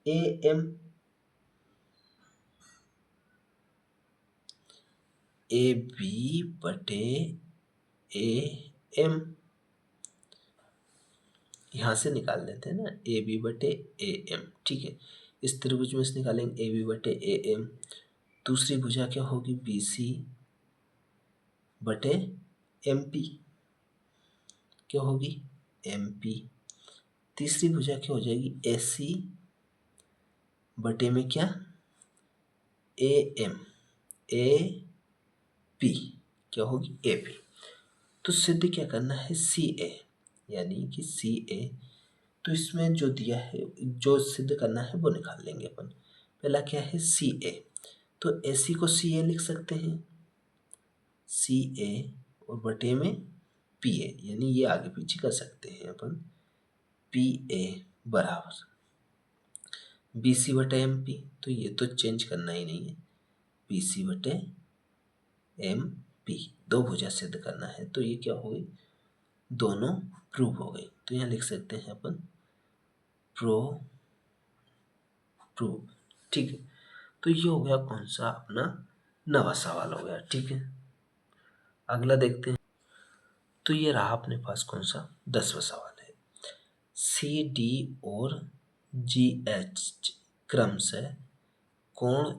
ए एम, ए बी बटे ए एम, यहाँ से निकाल लेते हैं ना, ए बी बटे ए एम। ठीक है, इस त्रिभुज में से निकालेंगे ए बी बटे ए एम। दूसरी भुजा क्या होगी? बी सी बटे एम पी, क्या होगी? M P. तीसरी भुजा क्या हो जाएगी? ए सी बटे में क्या? ए एम, ए पी, क्या होगी? A P. तो सिद्ध क्या करना है? सी ए, यानी कि सी ए। तो इसमें जो दिया है, जो सिद्ध करना है वो निकाल लेंगे अपन। पहला क्या है? सी ए। तो ए सी को सी ए लिख सकते हैं, सी ए, और बटे में पी ए, यानी ये आगे पीछे कर सकते हैं अपन। पी ए बराबर बी सी बटे एम पी, तो ये तो चेंज करना ही नहीं है। बी सी बटे एम पी, दो भुजा सिद्ध करना है। तो ये क्या हो गई? दोनों प्रूव हो गई। तो यहाँ लिख सकते हैं अपन प्रूव। ठीक है, तो ये हो गया कौन सा? अपना नवा सवाल हो गया। ठीक है, अगला देखते हैं। तो ये रहा अपने पास कौन सा? 10वां सवाल है। सी डी और जी एच क्रमशः कोण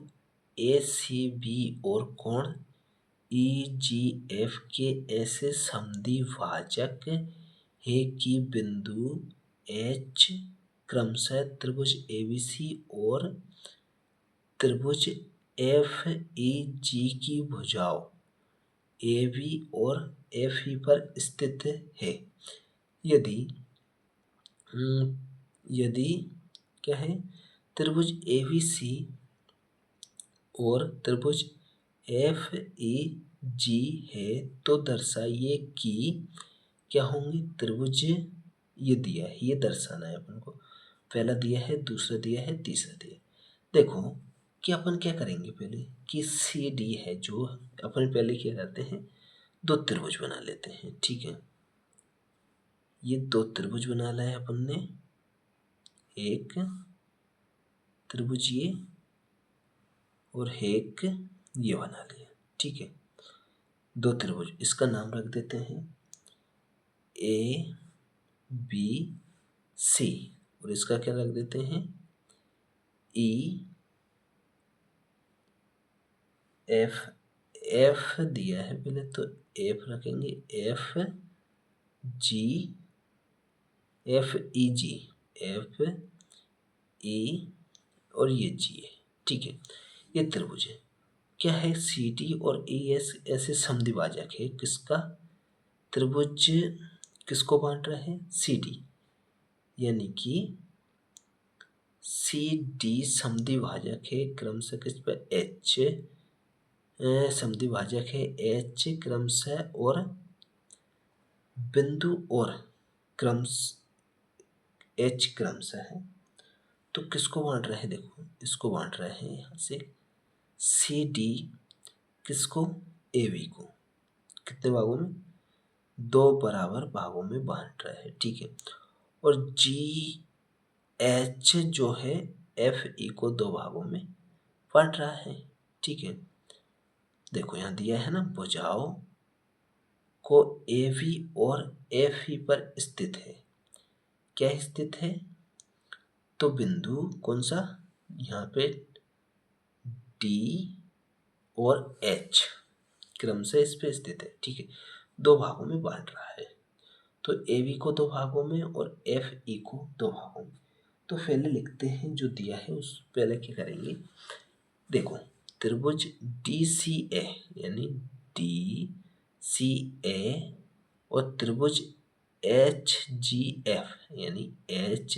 ए सी बी और कोण ई जी एफ के ऐसे समद्विभाजक है कि बिंदु एच क्रमशः त्रिभुज ए बी सी और त्रिभुज एफ ई जी की भुजाओं ए बी और एफ ई पर स्थित है। यदि यदि क्या है? त्रिभुज ए बी सी और त्रिभुज एफ ई जी है तो दर्शाइए कि क्या होंगे त्रिभुज। ये दिया है, ये दर्शाना है अपन को। पहला दिया है, दूसरा दिया है, तीसरा दिया है। देखो कि अपन क्या करेंगे पहले कि सी डी है जो अपन पहले क्या करते हैं, दो त्रिभुज बना लेते हैं। ठीक है, ये दो त्रिभुज बना लाए अपन ने, एक त्रिभुज ये और एक ये बना लिया। ठीक है, दो त्रिभुज, इसका नाम रख देते हैं ए बी सी, और इसका क्या रख देते हैं? E F. एफ दिया है पहले तो एफ रखेंगे, एफ जी, एफ ई जी, एफ ई और ये जी है। ठीक है, ये त्रिभुज है। क्या है? सी डी और ई एस ऐसे समद्विभाजक है। किसका? त्रिभुज किसको बांट रहा है? सी डी, यानी कि सी डी समद्विभाजक है क्रमशः किस पर? एच, समद्विभाजक है एच क्रमशः और बिंदु और क्रमश एच क्रमशः है। तो किसको बांट रहे हैं? देखो इसको बांट रहे हैं यहाँ से सी डी, किसको? ए बी को। कितने भागों में? दो बराबर भागों में बांट रहे हैं। ठीक है, और जी एच जो है एफ ई को दो भागों में बांट रहा है। ठीक है, देखो यहाँ दिया है ना, भुजाओं को ए बी और एफ ई पर स्थित है। क्या स्थित है? तो बिंदु कौन सा? यहाँ पे डी और एच क्रमशः इस पे स्थित है। ठीक है, दो भागों में बांट रहा है, तो ए बी को दो भागों में और एफ ई को दो भागों में। तो पहले लिखते हैं जो दिया है, उस पहले क्या करेंगे, देखो त्रिभुज डी सी ए यानी डी सी ए और त्रिभुज एच जी एफ यानी एच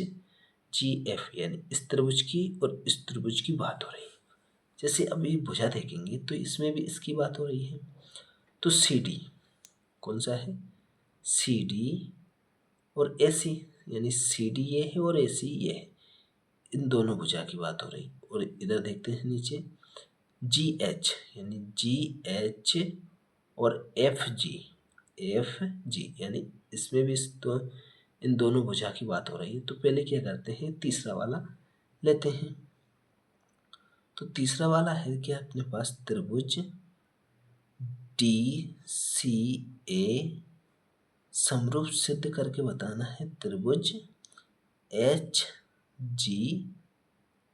जी एफ यानी इस त्रिभुज की और इस त्रिभुज की बात हो रही है। जैसे अभी भुजा देखेंगे तो इसमें भी इसकी बात हो रही है। तो सी डी कौन सा है? सी डी और ए सी यानी सी डी ये है और ए सी ये है, इन दोनों भुजा की बात हो रही। और इधर देखते हैं नीचे जी एच यानी जी एच और एफ जी यानी इसमें भी इन दोनों भुजा की बात हो रही है। तो पहले क्या करते हैं, तीसरा वाला लेते हैं। तो तीसरा वाला है क्या अपने पास, त्रिभुज डी सी ए समरूप सिद्ध करके बताना है त्रिभुज एच जी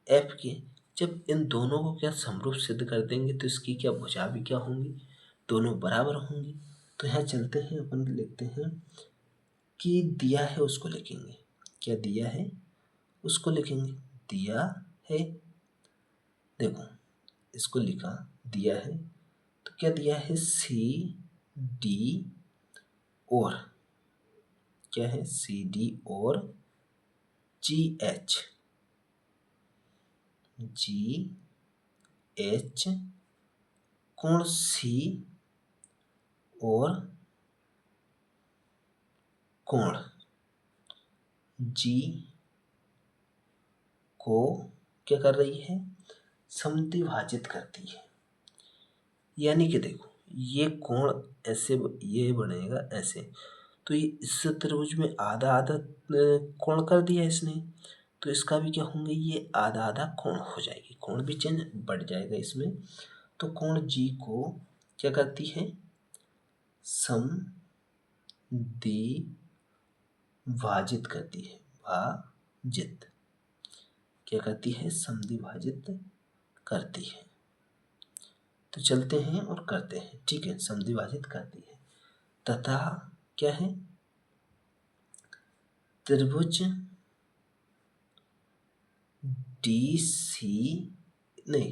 एफ के। जब इन दोनों को क्या समरूप सिद्ध कर देंगे तो इसकी क्या भुजा भी क्या होंगी, दोनों बराबर होंगी। तो यहाँ चलते हैं, अपन लिखते हैं कि दिया है उसको लिखेंगे। क्या दिया है उसको लिखेंगे, दिया है, देखो इसको लिखा, दिया है तो क्या दिया है, सी डी और क्या है, सी डी और जी एच कोण सी और कोण जी को क्या कर रही है, समद्विभाजित करती है। यानी कि देखो ये कोण ऐसे ये बनेगा ऐसे, तो ये इस त्रिभुज में आधा आधा कोण कर दिया इसने, तो इसका भी क्या होंगे, ये आधा आधा कोण हो जाएगी, कोण भी चेंज बढ़ जाएगा इसमें। तो कोण जी को क्या करती है, समद्विभाजित करती है, भाजित क्या करती है, समद्विभाजित करती है। तो चलते हैं और करते हैं, ठीक है, समद्विभाजित करती है। तथा क्या है, त्रिभुज डी सी नहीं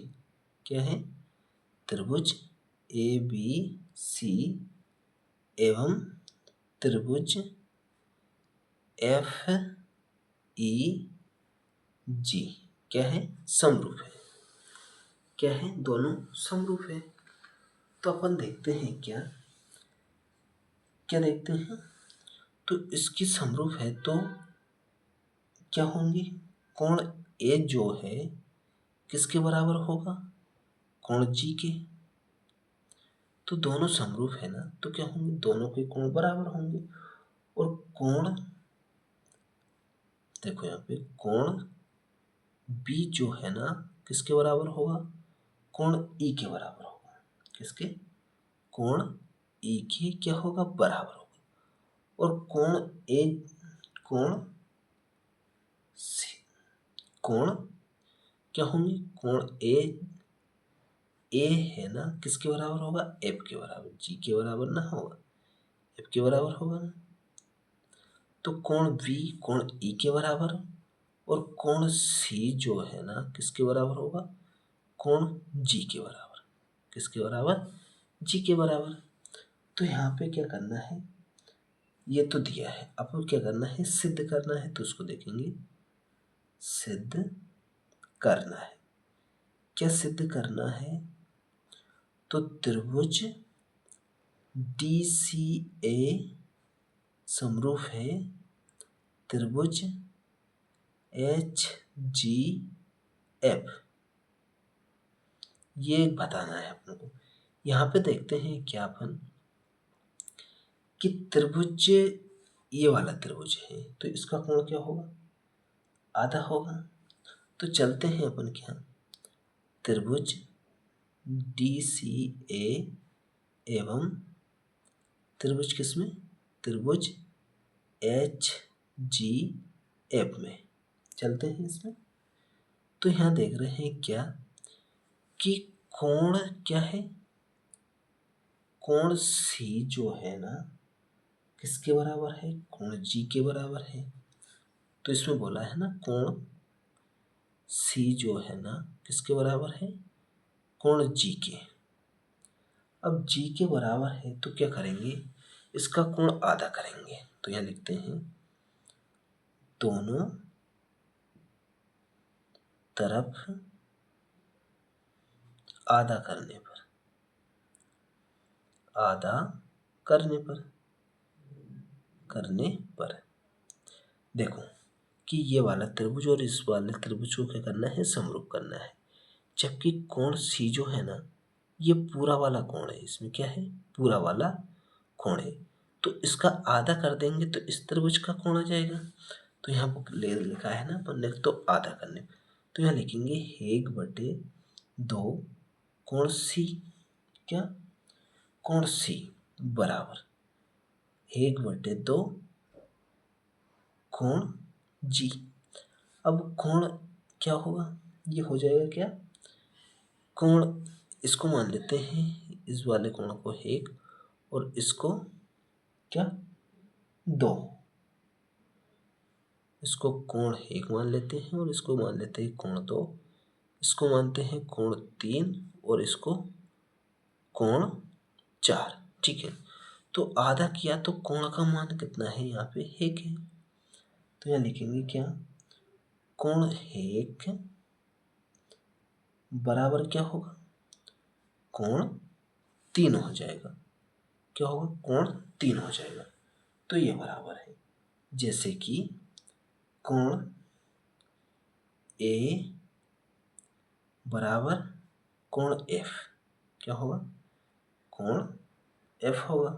क्या है, त्रिभुज ए बी सी एवं त्रिभुज एफ ई जी क्या है, समरूप है। क्या है, दोनों समरूप है। तो अपन देखते हैं क्या क्या देखते हैं, तो इसकी समरूप है तो क्या होंगी, कोण ए जो है किसके बराबर होगा, कोण जी के। तो दोनों समरूप है ना, तो क्या होंगे, दोनों के कोण बराबर होंगे। और कोण देखो यहाँ पे कोण बी जो है ना किसके बराबर होगा, कोण ई के बराबर होगा। किसके, कोण ई के क्या होगा, बराबर होगा। और कोण क्या होंगे, कोण ए है ना किसके बराबर होगा, एफ के बराबर, जी के बराबर ना होगा, एफ के बराबर होगा ना। तो कोण बी कोण ई के बराबर, और कोण सी जो है ना किसके बराबर होगा, कोण जी के बराबर। किसके बराबर, जी के बराबर। तो यहाँ पे क्या करना है, ये तो दिया है, अब क्या करना है, सिद्ध करना है। तो उसको देखेंगे, सिद्ध करना है। क्या सिद्ध करना है, तो त्रिभुज डी सी ए समरूप है त्रिभुज एच जी एफ, ये बताना है अपन को। यहाँ पे देखते हैं क्या अपन कि त्रिभुज ये वाला त्रिभुज है तो इसका कोण क्या होगा, आधा होगा। तो चलते हैं अपन क्या, त्रिभुज डी सी ए एवं त्रिभुज किसमें, त्रिभुज एच जी एफ में चलते हैं इसमें। तो यहाँ देख रहे हैं क्या कि कोण क्या है, कोण सी जो है ना किसके बराबर है, कोण जी के बराबर है। तो इसमें बोला है ना कोण सी जो है ना किसके बराबर है, कोण जी के। अब जी के बराबर है तो क्या करेंगे, इसका कोण आधा करेंगे। तो यहाँ लिखते हैं दोनों तरफ आधा करने पर, आधा करने पर देखो कि ये वाला त्रिभुज और इस वाले त्रिभुज को क्या करना है, समरूप करना है। जबकि कोण सी जो है ना ये पूरा वाला कोण है, इसमें क्या है, पूरा वाला कोण है। तो इसका आधा कर देंगे तो इस त्रिभुज का कोण आ जाएगा। तो यहाँ पर लिखा है ना अपन ने तो आधा करने, तो यहाँ लिखेंगे 1/2 कोण सी, क्या कोण सी बराबर 1/2 कोण जी। अब कोण क्या होगा, ये हो जाएगा क्या, कोण इसको मान लेते हैं, इस वाले कोण को 1 और इसको क्या 2, इसको कोण 1 मान लेते हैं और इसको मान लेते हैं कोण 2, इसको मानते हैं कोण 3 और इसको कोण 4। ठीक है, तो आधा किया तो कोण का मान कितना है, यहाँ पे 1 है। तो यहाँ लिखेंगे क्या, कोण 1 बराबर क्या होगा, कोण 3 हो जाएगा। क्या होगा, कोण 3 हो जाएगा। तो ये बराबर है, जैसे कि कोण ए बराबर कोण एफ, क्या होगा, कोण एफ होगा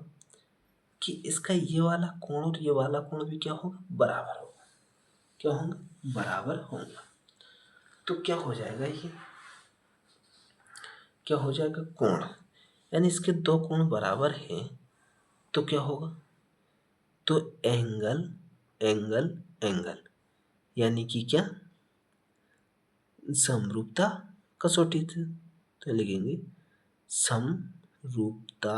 कि इसका ये वाला कोण और ये वाला कोण भी क्या होगा, बराबर होगा। क्या होगा, बराबर होगा। तो क्या हो जाएगा, ये क्या हो जाएगा, कोण, यानी इसके दो कोण बराबर हैं तो क्या होगा, तो एंगल एंगल एंगल, यानी कि क्या, समरूपता कसौटी से। तो लिखेंगे समरूपता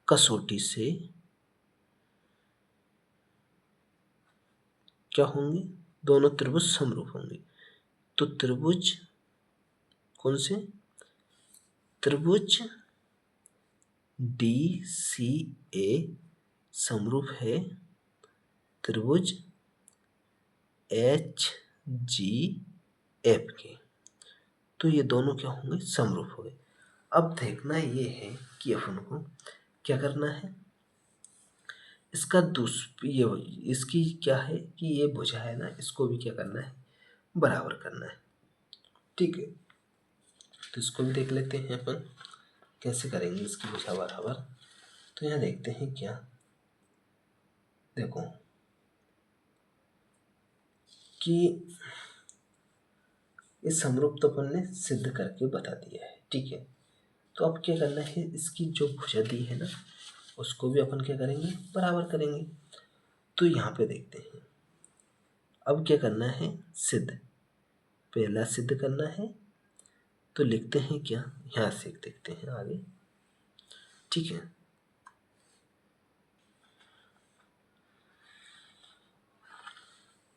कसौटी से क्या होंगे, दोनों त्रिभुज समरूप होंगे। तो त्रिभुज कौन से, त्रिभुज डी सी ए समरूप है त्रिभुज एच जी एफ के। तो ये दोनों क्या होंगे, समरूप हो गए। अब देखना ये है कि अपन को क्या करना है, इसका ये इसकी क्या है कि ये भुजा है ना, इसको भी क्या करना है, बराबर करना है। ठीक है, तो इसको भी देख लेते हैं अपन कैसे करेंगे इसकी भुजा बराबर। तो यहाँ देखते हैं क्या, देखो कि इस समरूप तो अपन ने सिद्ध करके बता दिया है। ठीक है, तो अब क्या करना है, इसकी जो भुजा दी है ना उसको भी अपन क्या करेंगे, बराबर करेंगे। तो यहाँ पे देखते हैं अब क्या करना है, सिद्ध, पहला सिद्ध करना है। तो लिखते हैं क्या, यहाँ से देखते हैं आगे। ठीक है,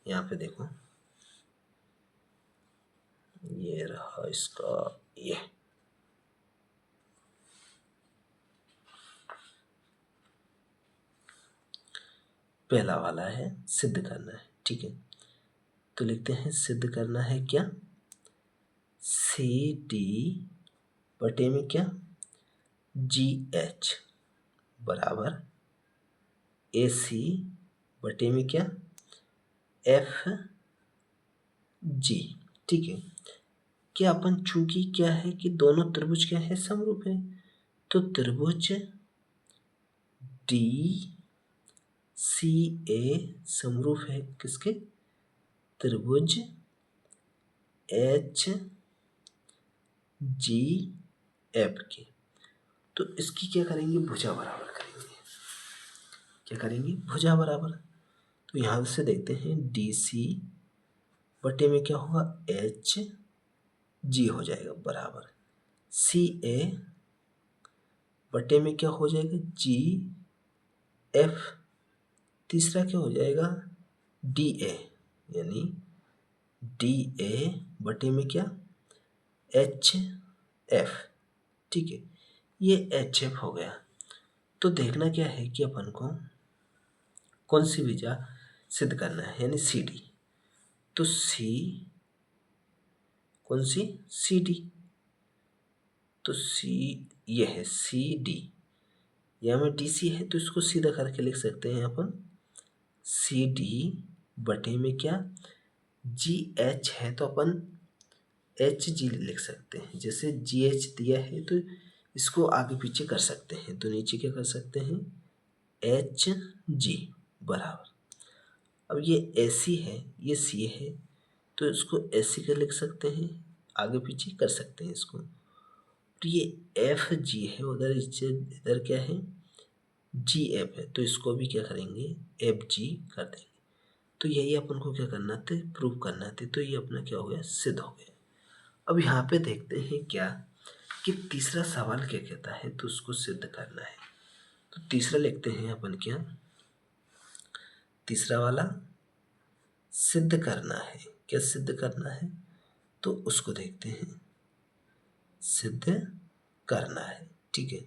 यहाँ पे देखो ये रहा इसका, ये पहला वाला है, सिद्ध करना है। ठीक है, तो लिखते हैं सिद्ध करना है क्या, सी डी बटे में क्या, जी एच बराबर ए सी बटे में क्या, एफ जी। ठीक है, क्या अपन चूंकि क्या है कि दोनों त्रिभुज क्या है, समरूप है। तो त्रिभुज डी सी ए समरूप है किसके, त्रिभुज एच जी एफ के। तो इसकी क्या करेंगे, भुजा बराबर करेंगे। क्या करेंगे, भुजा बराबर। तो यहाँ से देखते हैं डी सी बटे में क्या होगा, एच जी हो जाएगा बराबर सी ए बटे में क्या हो जाएगा, जी एफ, तीसरा क्या हो जाएगा, डी ए, यानी डी ए बटे में क्या, एच एफ। ठीक है, ये एच एफ हो गया। तो देखना क्या है कि अपन को कौन सी विजा सिद्ध करना है, यानी सी डी। तो सी कौन सी, सी डी। तो सी ये है सी डी, यहाँ में डी सी है तो इसको सीधा करके लिख सकते हैं अपन सी डी बटे में क्या, जी एच है तो अपन एच जी लिख सकते हैं। जैसे जी एच दिया है तो इसको आगे पीछे कर सकते हैं, तो नीचे क्या कर सकते हैं, एच जी बराबर। अब ये ए सी है, ये सी है, तो इसको ए सी का लिख सकते हैं, आगे पीछे कर सकते हैं इसको। तो ये एफ जी है, उधर इधर क्या है, जी एफ है, तो इसको भी क्या करेंगे, एफ जी कर देंगे। तो यही अपन को क्या करना था, प्रूव करना था। तो ये अपना क्या हो गया, सिद्ध हो गया। अब यहाँ पे देखते हैं क्या कि तीसरा सवाल क्या कहता है, तो उसको सिद्ध करना है। तो तीसरा लिखते हैं अपन क्या, तीसरा वाला सिद्ध करना है। क्या सिद्ध करना है, तो उसको देखते हैं, सिद्ध करना है। ठीक है,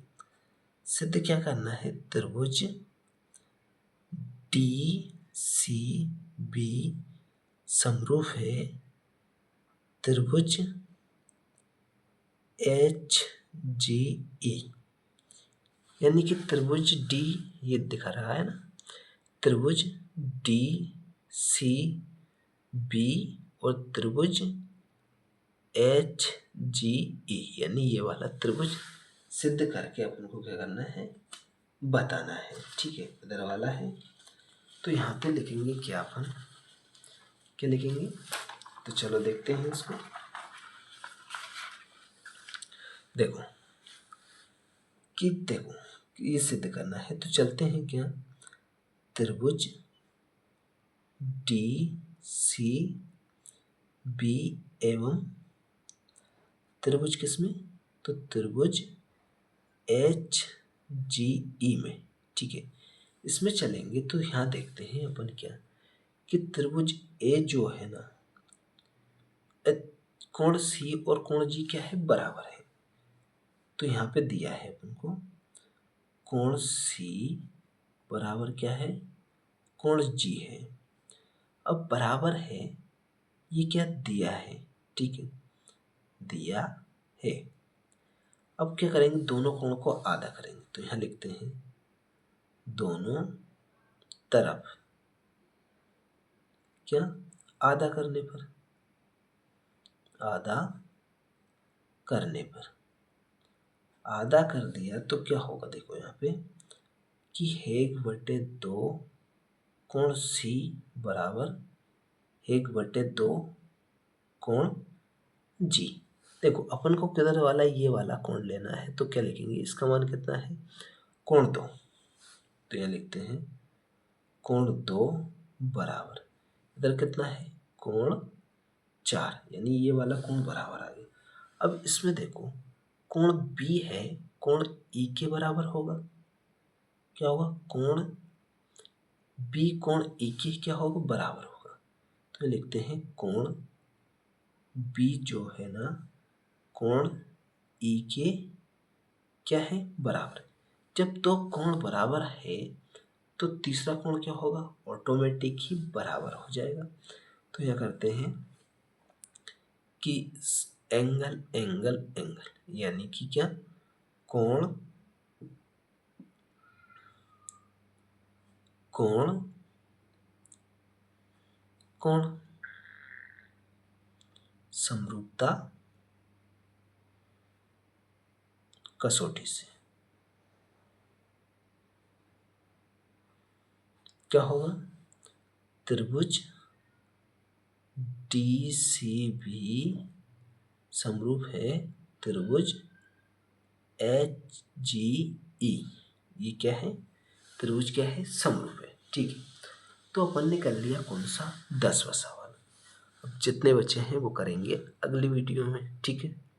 सिद्ध क्या करना है, त्रिभुज डी सी बी समरूप है त्रिभुज एच जी ई, यानी कि त्रिभुज डी, ये दिखा रहा है ना, त्रिभुज डी सी बी और त्रिभुज एच जी ई, यानी ये वाला त्रिभुज सिद्ध करके अपन को क्या करना है, बताना है। ठीक है, इधर वाला है तो यहाँ पे लिखेंगे क्या, अपन क्या लिखेंगे, तो चलो देखते हैं इसको। देखो ये सिद्ध करना है, तो चलते हैं क्या, त्रिभुज डी सी बी एवं त्रिभुज किसमें, तो त्रिभुज एच जी ई में। ठीक है, इसमें चलेंगे तो यहाँ देखते हैं अपन क्या कि त्रिभुज ए जो है ना, कोण सी और कोण जी क्या है, बराबर है। तो यहाँ पे दिया है अपन को कोण सी बराबर क्या है, कोण जी है। अब बराबर है, ये क्या दिया है, ठीक है, दिया है। अब क्या करेंगे, दोनों कोणों को आधा करेंगे। तो यहाँ लिखते हैं दोनों तरफ क्या, आधा करने पर, आधा करने पर, आधा कर दिया तो क्या होगा, देखो यहाँ पे कि 1/2 कोण सी बराबर 1/2 कोण जी। देखो अपन को किधर वाला, ये वाला कोण लेना है, तो क्या लिखेंगे, इसका मान कितना है, कोण 2। तो यहाँ लिखते हैं कोण 2 बराबर, इधर कितना है, कोण 4, यानी ये वाला कोण बराबर आ गया। अब इसमें देखो कोण बी है, कोण ई के बराबर होगा। क्या होगा, कोण बी कोण ई के क्या होगा, बराबर होगा। तो लिखते हैं कोण बी जो है ना, कोण ई के क्या है, बराबर। जब दो कोण बराबर है तो तीसरा कोण क्या होगा, ऑटोमेटिक ही बराबर हो जाएगा। तो यह करते हैं कि एंगल एंगल एंगल, यानी कि क्या, कोण कोण कोण समरूपता कसौटी से क्या होगा, त्रिभुज डी सी बी समरूप है त्रिभुज एच जी ई। ये क्या है, त्रिभुज क्या है, समरूप है। ठीक है, तो अपन ने कर लिया कौन सा, 10वां सवाल। अब जितने बचे हैं वो करेंगे अगली वीडियो में, ठीक है।